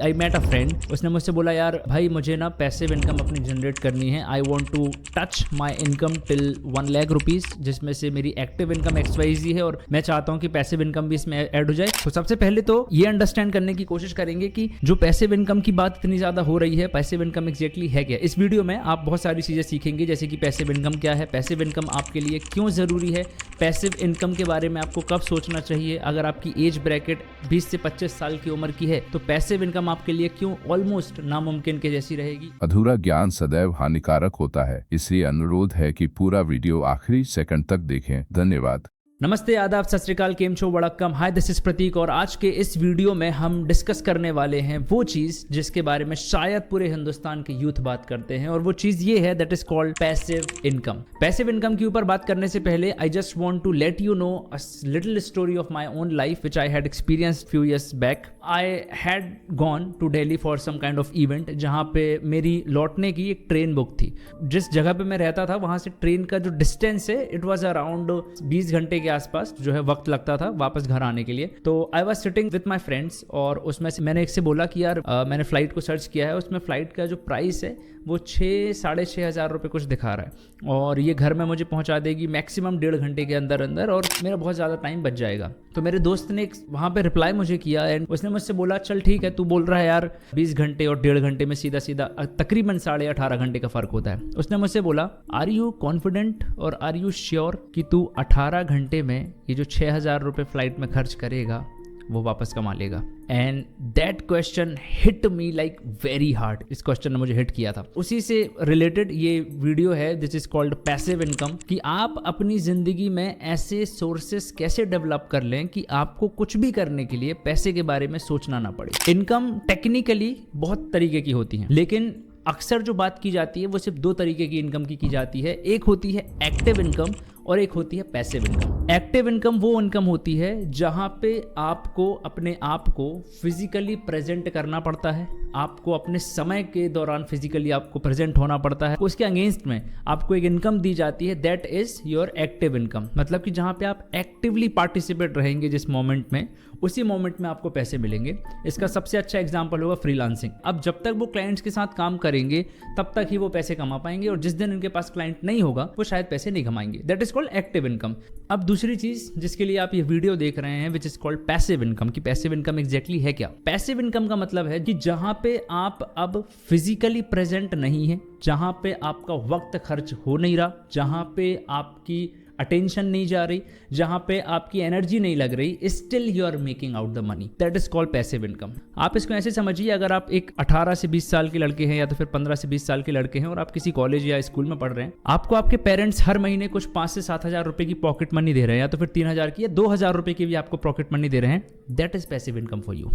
I met a friend, उसने मुझसे बोला यार भाई मुझे ना पैसिव इनकम अपनी जनरेट करनी है, I want to touch my income till 1 lakh rupees, जिसमें से मेरी एक्टिव इनकम XYZ है और मैं चाहता हूँ कि पैसिव इनकम भी इसमें ऐड हो जाए। तो सबसे पहले तो ये अंडरस्टैंड करने की कोशिश करेंगे कि जो पैसिव इनकम की बात इतनी ज़्यादा हो रही है, पैसिव इनकम एग्जैक्टली है क्या। इस वीडियो में आप बहुत सारी चीज़ें सीखेंगे, जैसे कि पैसिव इनकम क्या है, पैसिव इनकम आपके लिए क्यों ज़रूरी है, पैसिव इनकम के बारे में आपको कब सोचना चाहिए, अगर आपकी एज ब्रैकेट 20 से 25 साल की उम्र की है तो पैसिव इनकम आपके लिए क्यों ऑलमोस्ट नामुमकिन के जैसी रहेगी। अधूरा ज्ञान सदैव हानिकारक होता है, इसलिए अनुरोध है कि पूरा वीडियो आखिरी सेकंड तक देखें। धन्यवाद। नमस्ते, आदाब, सत श्री अकाल, केम छो, वड़क्कम, हाय दिस इज प्रतीक। और आज के इस वीडियो में हम डिस्कस करने वाले हैं वो चीज़ जिसके बारे में शायद पूरे हिंदुस्तान के यूथ बात करते हैं, और वो चीज़ ये है that is called passive income. Passive income के ऊपर बात करने से पहले I just want to let you know a little story of my own life which I had experienced few years back. I had gone to Delhi for some kind of event, जहाँ पे मेरी लौटने की एक ट्रेन बुक थी। जिस जगह पे मैं रहता था वहाँ से ट्रेन का जो डिस्टेंस है इट वॉज अराउंड 20 घंटे के आसपास जो है वक्त लगता था वापस घर आने के लिए। तो I was sitting with my friends और उसमें से मैंने एक से बोला कि यार मैंने फ्लाइट को सर्च किया है, उसमें फ्लाइट का जो प्राइस है वो 6-6.5 हज़ार रुपये कुछ दिखा रहा है, और ये घर में मुझे पहुंचा देगी मैक्सिमम 1.5 घंटे के अंदर अंदर, और मेरा बहुत ज़्यादा टाइम बच जाएगा। तो मेरे दोस्त ने वहाँ पे रिप्लाई मुझे किया एंड उसने मुझसे बोला चल ठीक है, तू बोल रहा है यार 20 घंटे और 1.5 घंटे में सीधा सीधा तकरीबन 18.5 घंटे का फ़र्क होता है। उसने मुझसे बोला आर यू कॉन्फिडेंट और आर यू श्योर कि तू 18 घंटे में ये जो 6,000 रुपये फ्लाइट में खर्च करेगा वो वापस कमा लेगा। And that question hit me like very hard. इस क्वेश्चन ने मुझे हिट किया था। उसी से रिलेटेड ये वीडियो है this is called passive income, कि आप अपनी जिंदगी में ऐसे सोर्सेस कैसे डेवलप कर लें कि आपको कुछ भी करने के लिए पैसे के बारे में सोचना ना पड़े। इनकम टेक्निकली बहुत तरीके की होती है, लेकिन अक्सर जो बात की जाती है वो सिर्फ 2 तरीके की इनकम की जाती है। एक होती है एक्टिव इनकम और एक होती है पैसिव इनकम। एक्टिव इनकम वो इनकम होती है जहां पे आपको अपने आप को फिजिकली प्रेजेंट करना पड़ता है, आपको अपने समय के दौरान फिजिकली आपको प्रेजेंट होना पड़ता है, उसके अगेंस्ट में आपको एक इनकम दी जाती है, that is your active income. मतलब कि जहां पे आप एक्टिवली पार्टिसिपेट रहेंगे जिस मोमेंट में, उसी मोमेंट में आपको पैसे मिलेंगे। इसका सबसे अच्छा एग्जांपल होगा फ्रीलांसिंग। अब जब तक वो क्लाइंट्स के साथ काम करेंगे तब तक ही वो पैसे कमा पाएंगे, और जिस दिन उनके पास क्लाइंट नहीं होगा वो शायद पैसे नहीं कमाएंगे। That is called active income. अब दूसरी चीज जिसके लिए आप ये वीडियो देख रहे हैं which is called passive income, कि पैसिव इनकम एग्जैक्टली है क्या। पैसिव इनकम का मतलब है कि जहां पे आप अब फिजिकली प्रेजेंट नहीं है, जहां पे आपका वक्त खर्च हो नहीं रहा, जहां पे आपकी अटेंशन नहीं जा रही, जहां पे आपकी एनर्जी नहीं लग रही, still you are making out the money, that is called passive income. आप इसको ऐसे समझिए, अगर आप एक 18 से 20 साल के लड़के हैं या तो फिर 15 से 20 साल के लड़के हैं और आप किसी कॉलेज या स्कूल में पढ़ रहे हैं, आपको आपके पेरेंट्स हर महीने कुछ 5 से 7 हज़ार रुपए की पॉकेट मनी दे रहे हैं, या तो फिर 3,000 की या 2,000 रुपए की भी आपको पॉकेट मनी दे रहे हैं, that is passive income for you.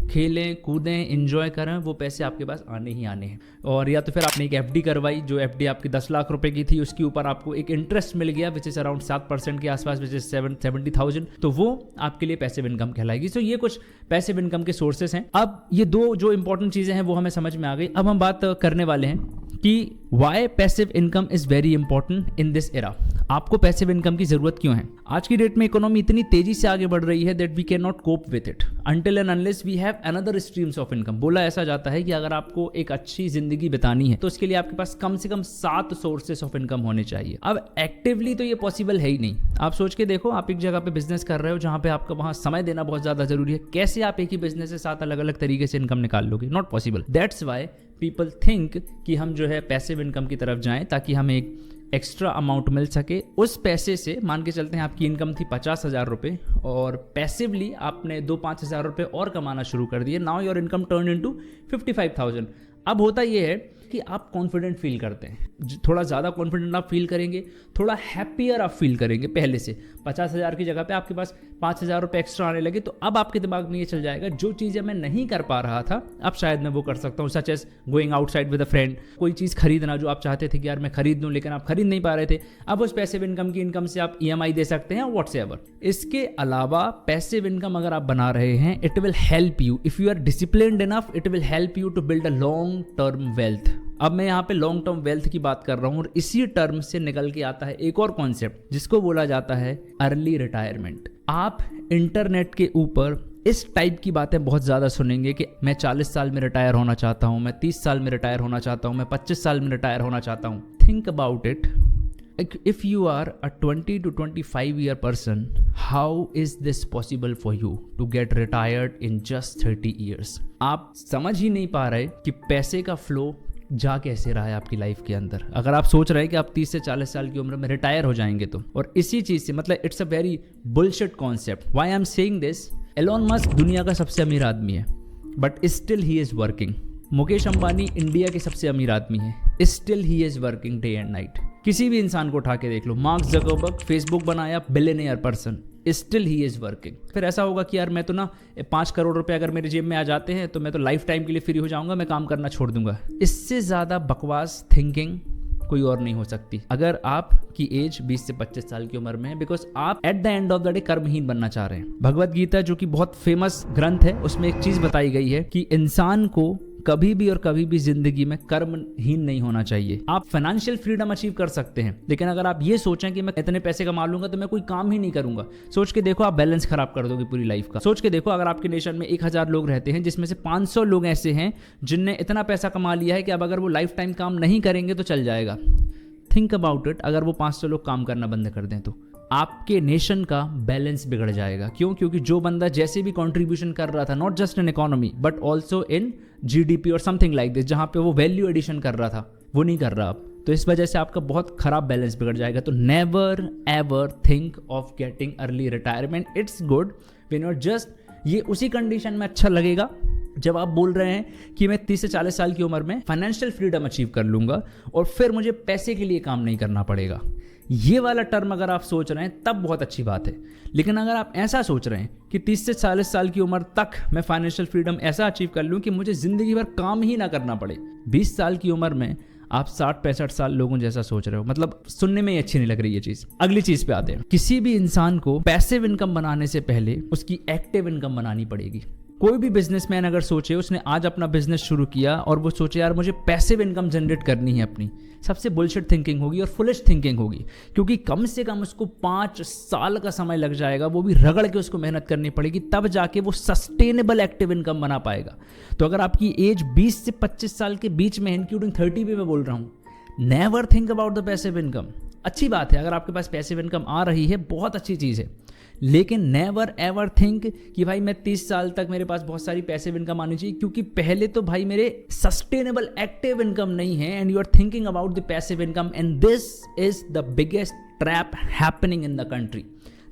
खेलें कूदें एंजॉय करें, वो पैसे आपके पास आने ही आने हैं। और या तो फिर आपने एक FD करवाई, जो FD आपकी 10 लाख रुपए की थी, उसके ऊपर आपको एक इंटरेस्ट मिल गया विच इज अराउंड 7% के आसपास, विच इज 70,000, तो वो आपके लिए पैसिव इनकम कहलाएगी। सो ये कुछ पैसिव इनकम के सोर्सेस हैं। अब ये 2 जो इंपॉर्टेंट चीजें हैं वो हमें समझ में आ गई। अब हम बात करने वाले हैं कि why passive income is very important in this era. आपको पैसिव इनकम की जरूरत क्यों है? आज की डेट में इकोनॉमी इतनी तेजी से आगे बढ़ रही है that we can not cope with it until and unless we have another streams of income. बोला ऐसा जाता है कि अगर आपको एक अच्छी जिंदगी बितानी है तो उसके लिए आपके पास कम से कम 7 सोर्सेस ऑफ इनकम होने चाहिए। अब एक्टिवली तो ये पॉसिबल है ही नहीं। आप सोच के देखो, आप एक जगह पे बिजनेस कर रहे हो जहां पे आपका वहां समय देना बहुत ज्यादा जरूरी है, कैसे आप एक ही बिजनेस से 7 अलग अलग तरीके से इनकम निकाल लोगे? Not possible. That's why people think कि हम जो है पैसिव इनकम की तरफ जाएं ताकि हमें एक एक्स्ट्रा अमाउंट मिल सके। उस पैसे से मान के चलते हैं आपकी इनकम थी 50,000 रुपये और पैसिवली आपने 2-5 हज़ार रुपये और कमाना शुरू कर दिए। Now your income turn into 55,000। अब होता ये है कि आप कॉन्फिडेंट फील करते हैं, थोड़ा ज़्यादा कॉन्फिडेंट आप फील करेंगे, थोड़ा हैप्पियर आप फील करेंगे पहले से। 50,000 की जगह पे आपके पास 5,000 रुपये एक्स्ट्रा आने लगे, तो अब आपके दिमाग में ये चल जाएगा जो चीज़ें मैं नहीं कर पा रहा था अब शायद मैं वो कर सकता हूँ, such as going outside with a friend. कोई चीज़ खरीदना जो आप चाहते थे कि यार मैं खरीद लूँ, लेकिन आप खरीद नहीं पा रहे थे, अब उस पैसिव इनकम की इनकम से आप EMI दे सकते हैं, व्हाट्सएवर। इसके अलावा पैसिव इनकम अगर आप बना रहे हैं, it will help you if you are disciplined enough, it will help you to build a long term wealth. अब मैं यहाँ पे लॉन्ग टर्म वेल्थ की बात कर रहा हूँ, और इसी टर्म से निकल के आता है एक और कॉन्सेप्ट जिसको बोला जाता है अर्ली रिटायरमेंट। आप इंटरनेट के ऊपर इस टाइप की बातें बहुत ज़्यादा सुनेंगे कि मैं 40 साल में रिटायर होना चाहता हूँ, मैं 30 साल में रिटायर होना चाहता हूँ, मैं 25 साल में रिटायर होना चाहता हूँ। Think about it, if you are a 20 to 25 year person, how is this possible for you to get retired in just 30 years? आप समझ ही नहीं पा रहे कि पैसे का फ्लो जा कैसे रहा है आपकी लाइफ के अंदर। अगर आप सोच रहे हैं कि आप 30 से 40 साल की उम्र में रिटायर हो जाएंगे तो, और इसी चीज़ से मतलब it's a very bullshit concept. Why I am saying this, Elon Musk दुनिया का सबसे अमीर आदमी है but still he is working. Mukesh Ambani India के सबसे अमीर आदमी है, still he is working day and night. किसी भी इंसान को उठा के देख लो, मार्क ज़करबर्ग फेसबुक बनाया, billionaire person, still he is working. फिर ऐसा होगा कि यार मैं तो ना 5 करोड़ रुपए अगर मेरे जेब में आ जाते हैं तो मैं तो लाइफ टाइम के लिए फ्री हो जाऊंगा, मैं काम करना छोड़ दूंगा। इससे ज़्यादा बकवास थिंकिंग कोई और नहीं हो सकती अगर आपकी एज 20 से 25 साल की उम्र में है, बिकॉज आप at the end of the day कर्महीन बनना चाह रहे हैं। भगवत गीता जो कि बहुत फेमस ग्रंथ है, उसमें एक चीज बताई गई है कि इंसान को कभी भी और कभी भी जिंदगी में कर्महीन नहीं होना चाहिए। आप फाइनेंशियल फ्रीडम अचीव कर सकते हैं, लेकिन अगर आप ये सोचें कि मैं इतने पैसे कमा लूंगा तो मैं कोई काम ही नहीं करूंगा, सोच के देखो आप बैलेंस खराब कर दोगे पूरी लाइफ का। सोच के देखो अगर आपके नेशन में 1000 लोग रहते हैं जिसमें से 500 लोग ऐसे हैं जिनने इतना पैसा कमा लिया है कि अब अगर वो लाइफ टाइम काम नहीं करेंगे तो चल जाएगा। थिंक अबाउट इट, अगर वो 500 लोग काम करना बंद कर दें तो आपके नेशन का बैलेंस बिगड़ जाएगा। क्यों? क्योंकि जो बंदा जैसे भी कंट्रीब्यूशन कर रहा था, not just in economy but also in GDP और समथिंग लाइक दिस, जहां पे वो वैल्यू एडिशन कर रहा था, वो नहीं कर रहा अब, तो इस वजह से आपका बहुत खराब बैलेंस बिगड़ जाएगा। तो never ever think of getting early retirement. It's good when you are just, ये उसी कंडीशन में अच्छा लगेगा जब आप बोल रहे हैं कि मैं 30 से 40 साल की उम्र में फाइनेंशियल फ्रीडम अचीव कर लूंगा और फिर मुझे पैसे के लिए काम नहीं करना पड़ेगा। ये वाला टर्म अगर आप सोच रहे हैं तब बहुत अच्छी बात है। लेकिन अगर आप ऐसा सोच रहे हैं कि 30 से 40 साल की उम्र तक मैं फाइनेंशियल फ्रीडम ऐसा अचीव कर लूं कि मुझे जिंदगी भर काम ही ना करना पड़े, 20 साल की उम्र में आप 60-65 साल लोगों जैसा सोच रहे हो, मतलब सुनने में ही अच्छी नहीं लग रही ये चीज। अगली चीज पे आते हैं। किसी भी इंसान को पैसिव इनकम बनाने से पहले उसकी एक्टिव इनकम बनानी पड़ेगी। कोई भी बिजनेसमैन अगर सोचे, उसने आज अपना बिजनेस शुरू किया और वो सोचे यार मुझे पैसिव इनकम जनरेट करनी है अपनी, सबसे बुलशिट थिंकिंग होगी और फुलिश थिंकिंग होगी, क्योंकि कम से कम उसको 5 साल का समय लग जाएगा, वो भी रगड़ के उसको मेहनत करनी पड़ेगी, तब जाके वो सस्टेनेबल एक्टिव इनकम बना पाएगा। तो अगर आपकी एज 20 से 25 साल के बीच में, इंक्लूडिंग 30 भी मैं बोल रहा हूँ, never think about the passive income. अच्छी बात है अगर आपके पास पैसिव इनकम आ रही है, बहुत अच्छी चीज़ है, लेकिन नेवर एवर थिंक कि भाई मैं 30 साल तक मेरे पास बहुत सारी पैसिव इनकम आनी चाहिए, क्योंकि पहले तो भाई मेरे सस्टेनेबल एक्टिव इनकम नहीं है and you are thinking about the passive income, and this is the biggest trap happening in the country.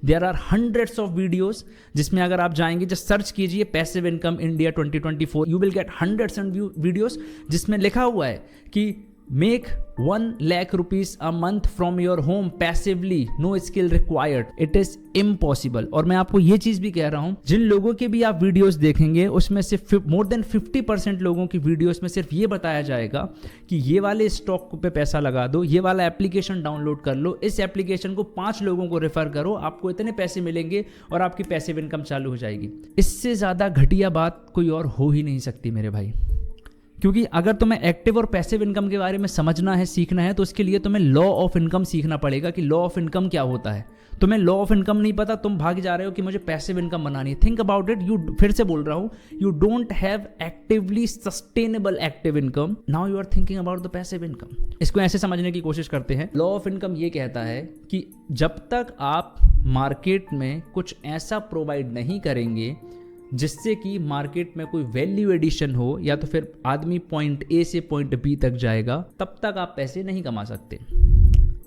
There are hundreds of videos जिसमें अगर आप जाएंगे, जस्ट सर्च कीजिए passive income India 2024, you will get hundreds and videos जिसमें लिखा हुआ है कि make 1 lakh rupees a month from your home passively, no skill required, it is impossible। और मैं आपको ये चीज भी कह रहा हूं, जिन लोगों के भी आप वीडियोस देखेंगे उसमें से मोर देन 50% लोगों की वीडियोस में सिर्फ ये बताया जाएगा कि ये वाले स्टॉक पे पैसा लगा दो, ये वाला एप्लीकेशन डाउनलोड कर लो, इस एप्लीकेशन को 5 लोगों को रेफर करो, आपको इतने पैसे मिलेंगे और आपकी पैसिव इनकम चालू हो जाएगी। इससे ज्यादा घटिया बात कोई और हो ही नहीं सकती मेरे भाई, क्योंकि अगर तुम्हें एक्टिव और पैसिव इनकम के बारे में समझना है, सीखना है, तो उसके लिए तुम्हें लॉ ऑफ इनकम सीखना पड़ेगा कि लॉ ऑफ इनकम क्या होता है। तुम्हें लॉ ऑफ इनकम नहीं पता, तुम भाग जा रहे हो कि मुझे पैसिव इनकम बनानी है। थिंक अबाउट इट, यू, फिर से बोल रहा हूं, you don't have actively sustainable active income, now you are thinking about the passive income. इसको ऐसे समझने की कोशिश करते हैं। लॉ ऑफ इनकम ये कहता है कि जब तक आप मार्केट में कुछ ऐसा प्रोवाइड नहीं करेंगे जिससे कि मार्केट में कोई वैल्यू एडिशन हो, या तो फिर आदमी पॉइंट ए से पॉइंट बी तक जाएगा, तब तक आप पैसे नहीं कमा सकते।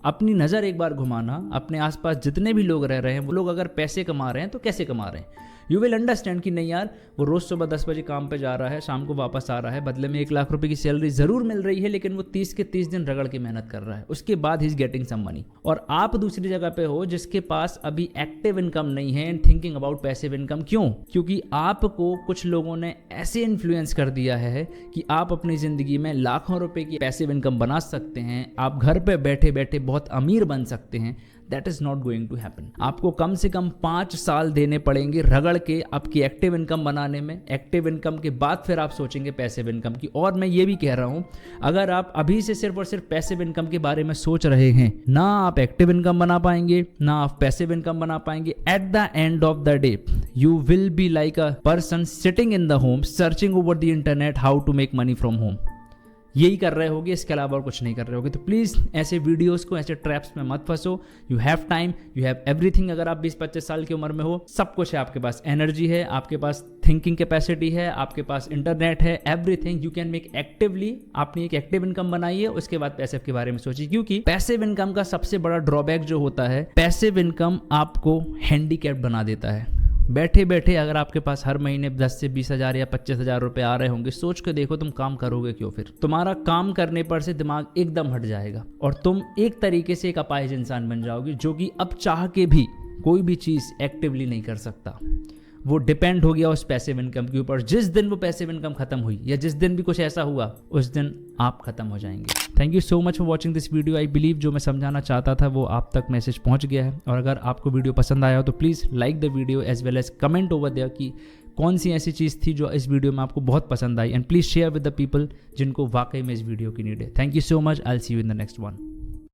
अपनी नज़र एक बार घुमाना, अपने आसपास जितने भी लोग रह रहे हैं वो लोग अगर पैसे कमा रहे हैं तो कैसे कमा रहे हैं, यू विल अंडरस्टैंड कि नहीं यार वो रोज़ सुबह 10 बजे काम पे जा रहा है, शाम को वापस आ रहा है, बदले में 1 लाख रुपए की सैलरी ज़रूर मिल रही है, लेकिन वो 30 के 30 दिन रगड़ के मेहनत कर रहा है, उसके बाद ही इज गेटिंग सम मनी। और आप दूसरी जगह पे हो जिसके पास अभी एक्टिव इनकम नहीं है and thinking about passive income. क्यों? क्योंकि आपको कुछ लोगों ने ऐसे इन्फ्लुएंस कर दिया है कि आप अपनी ज़िंदगी में लाखों रुपए की पैसिव इनकम बना सकते हैं, आप घर पे बैठे बैठे बहुत अमीर बन सकते हैं। That is not going to happen. आपको कम से कम 5 साल देने पड़ेंगे रगड़ के आपकी एक्टिव इनकम बनाने में। एक्टिव इनकम के बाद फिर आप सोचेंगे पैसिव इनकम की। और मैं ये भी कह रहा हूं, अगर आप अभी से सिर्फ और सिर्फ पैसिव इनकम के बारे में सोच रहे हैं, ना आप एक्टिव इनकम बना पाएंगे, ना आप पैसिव इनकम बना पाएंगे। At the end of the day you will be like a person sitting in the home searching over the internet how to make money from home. यही कर रहे होगे, इसके अलावा और कुछ नहीं कर रहे होगे। तो प्लीज़ ऐसे वीडियोस को, ऐसे ट्रैप्स में मत फंसो। You have time, you have everything. अगर आप 20-25 साल की उम्र में हो, सब कुछ है आपके पास। एनर्जी है आपके पास, थिंकिंग कैपेसिटी है आपके पास, इंटरनेट है, everything you can make actively. आपने एक एक्टिव इनकम बनाई है, उसके बाद पैसिव के बारे में सोचिए। क्योंकि पैसिव इनकम का सबसे बड़ा ड्रॉबैक जो होता है, पैसिव इनकम आपको हैंडीकैप बना देता है। बैठे बैठे अगर आपके पास हर महीने 10 से 20 हज़ार या 25 हज़ार रुपए आ रहे होंगे, सोच के देखो तुम काम करोगे क्यों? फिर तुम्हारा काम करने पर से दिमाग एकदम हट जाएगा और तुम एक तरीके से एक अपाहिज इंसान बन जाओगे, जो कि अब चाह के भी कोई भी चीज़ एक्टिवली नहीं कर सकता। वो डिपेंड हो गया उस पैसिव इनकम के ऊपर। जिस दिन वो पैसिव इनकम खत्म हुई या जिस दिन भी कुछ ऐसा हुआ, उस दिन आप खत्म हो जाएंगे। Thank you so much for watching this video. I believe जो मैं समझाना चाहता था वो आप तक मैसेज पहुंच गया है। और अगर आपको वीडियो पसंद आया हो तो please like the video as well as comment over there कि कौन सी ऐसी चीज़ थी जो इस वीडियो में आपको बहुत पसंद आई। And please share with the people जिनको वाकई में इस वीडियो की नीड है। Thank you so much. I will see you in the next one.